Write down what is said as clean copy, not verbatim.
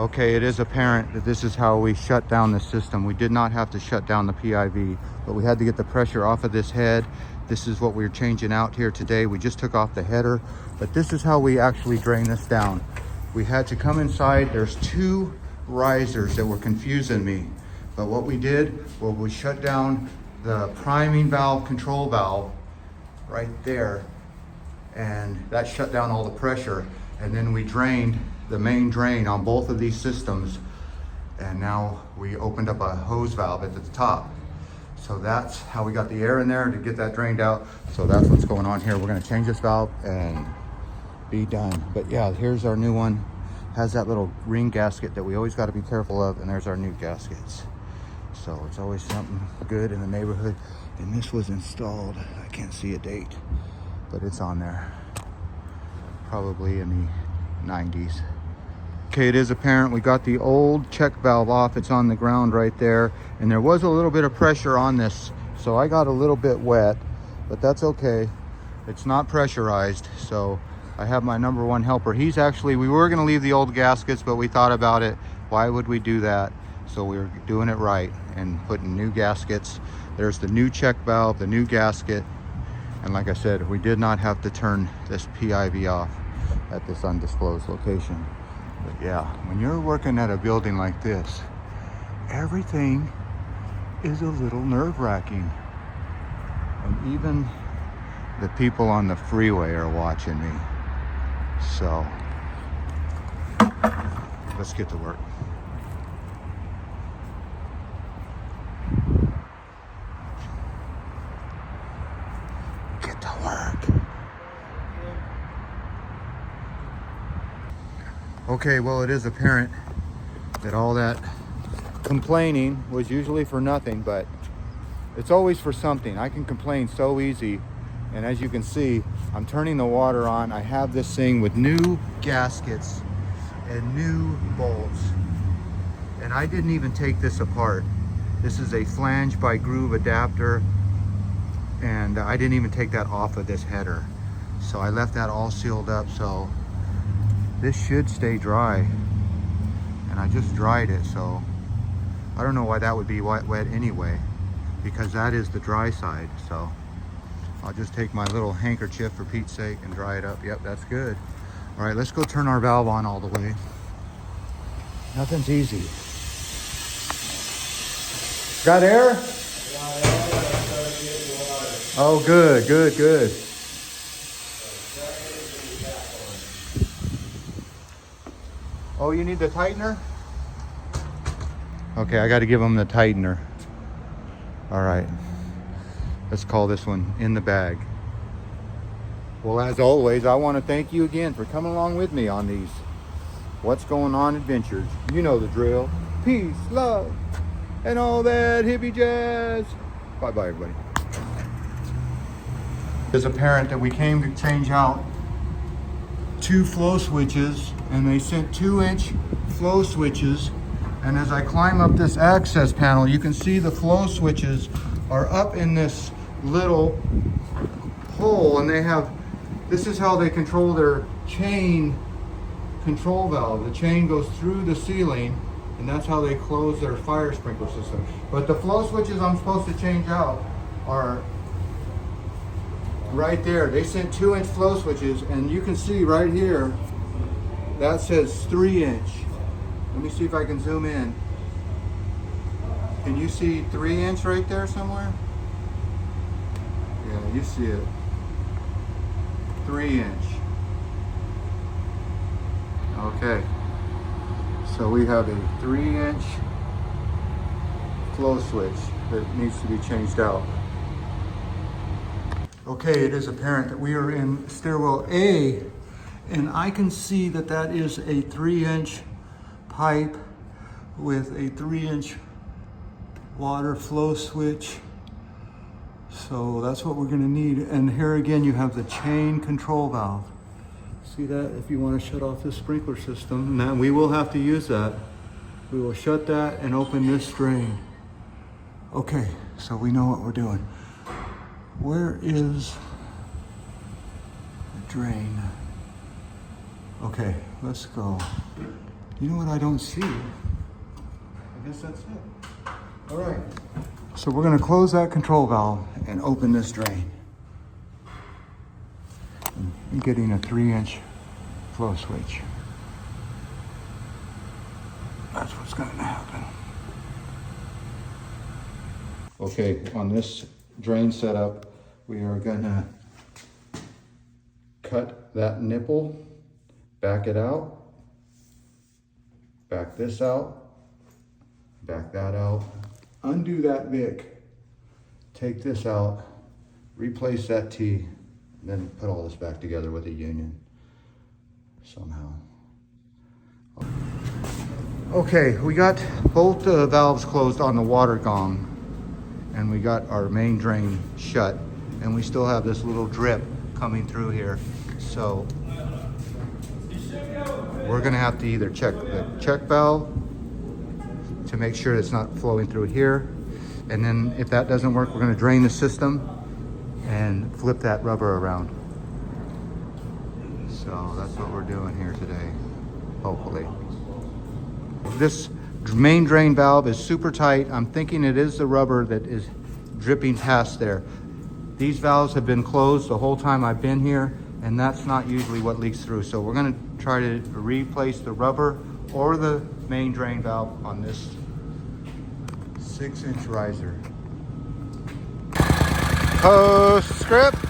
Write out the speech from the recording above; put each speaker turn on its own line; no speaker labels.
Okay, it is apparent that this is how we shut down the system. We did not have to shut down the PIV, but we had to get the pressure off of this head. This is what we're changing out here today. We just took off the header, but this is how we actually drain this down. We had to come inside. There's two risers that were confusing me. But what we did was we shut down the priming valve, control valve right there, and that shut down all the pressure. And then we drained the main drain on both of these systems, and now we opened up a hose valve at the top. So that's how we got the air in there to get that drained out. So that's what's going on here. We're gonna change this valve and be done. But yeah, here's our new one. Has that little ring gasket that we always got to be careful of, and there's our new gaskets. So it's always something good in the neighborhood. And this was installed, I can't see a date, but it's on there, probably in the 90s. Okay, it is apparent we got the old check valve off. It's on the ground right there, and there was a little bit of pressure on this, so I got a little bit wet, but that's okay. It's not pressurized, so I have my number one helper. He's actually, we were gonna leave the old gaskets, but we thought about it. Why would we do that? So we were doing it right and putting new gaskets. There's the new check valve, the new gasket, and like I said, we did not have to turn this PIV off at this undisclosed location. But yeah, when you're working at a building like this, everything is a little nerve-wracking. And even the people on the freeway are watching me. So let's get to work. Get to work. Okay, well, it is apparent that all that complaining was usually for nothing, but it's always for something. I can complain so easy. And as you can see, I'm turning the water on. I have this thing with new gaskets and new bolts. And I didn't even take this apart. This is a flange by groove adapter. And I didn't even take that off of this header. So I left that all sealed up. So this should stay dry. And I just dried it. So I don't know why that would be wet anyway, because that is the dry side. So I'll just take my little handkerchief for Pete's sake and dry it up. Yep, that's good. All right, let's go turn our valve on all the way. Nothing's easy. Got air? Oh, good, good, good. Oh, you need the tightener? Okay, I got to give them the tightener. All right. Let's call this one in the bag. Well, as always, I want to thank you again for coming along with me on these What's Going On adventures. You know the drill. Peace, love, and all that hippie jazz. Bye-bye, everybody. It's apparent that we came to change out 2 flow switches, and they sent 2-inch flow switches. And as I climb up this access panel, you can see the flow switches are up in this little hole, and they have, this is how they control their chain control valve. The chain goes through the ceiling, and that's how they close their fire sprinkler system. But the flow switches I'm supposed to change out are right there. They sent 2-inch flow switches, and you can see right here, that says 3-inch. Let me see if I can zoom in. Can you see 3-inch right there somewhere? Yeah, you see it. 3-inch. Okay. So we have a 3-inch flow switch that needs to be changed out. Okay, it is apparent that we are in stairwell A, and I can see that that is a 3-inch pipe with a 3-inch water flow switch. So that's what we're going to need. And here again, you have the chain control valve. See that? If you want to shut off this sprinkler system, now we will have to use that. We will shut that and open this drain. Okay, so we know what we're doing. Where is the drain? Okay, let's go. You know what I don't see? I guess that's it. All right. So we're gonna close that control valve and open this drain. I'm getting a 3-inch flow switch. That's what's gonna happen. Okay, on this drain setup, we are gonna cut that nipple, back it out, back this out, back that out, undo that Vic, take this out, replace that T, then put all this back together with a union somehow. Okay, we got both valves closed on the water gong, and we got our main drain shut, and we still have this little drip coming through here. So we're gonna have to either check the check valve to make sure it's not flowing through here. And then if that doesn't work, we're gonna drain the system and flip that rubber around. So that's what we're doing here today, hopefully. This main drain valve is super tight. I'm thinking it is the rubber that is dripping past there. These valves have been closed the whole time I've been here, and that's not usually what leaks through. So we're gonna try to replace the rubber or the main drain valve on this 6-inch riser. Postscript.